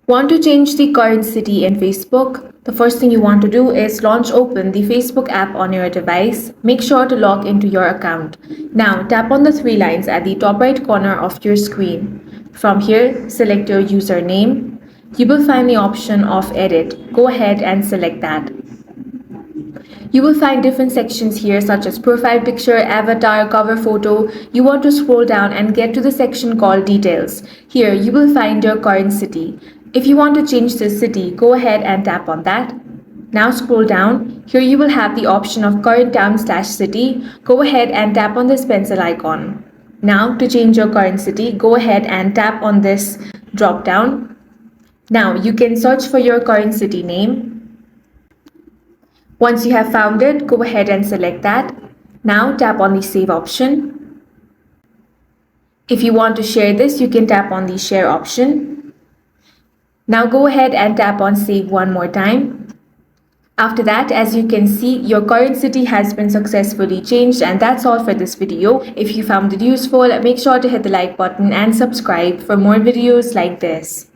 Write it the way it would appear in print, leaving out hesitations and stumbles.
Want to change the current city in Facebook? The first thing you want to do is open the Facebook app on your device. Make sure to log into your account. Now tap on the three lines at the top right corner of your screen. From here, select your username. You will find the option of edit. Go ahead and select that. You will find different sections here such as profile picture, avatar, cover photo. You want to scroll down and get to the section called details. Here you will find your current city. If you want to change this city, go ahead and tap on that. Now scroll down. Here you will have the option of current town/city. Go ahead and tap on this pencil icon. Now to change your current city, go ahead and tap on this drop down. Now you can search for your current city name. Once you have found it, go ahead and select that. Now tap on the save option. If you want to share this, you can tap on the share option. Now go ahead and tap on save one more time. After that, as you can see, your current city has been successfully changed, and that's all for this video. If you found it useful, make sure to hit the like button and subscribe for more videos like this.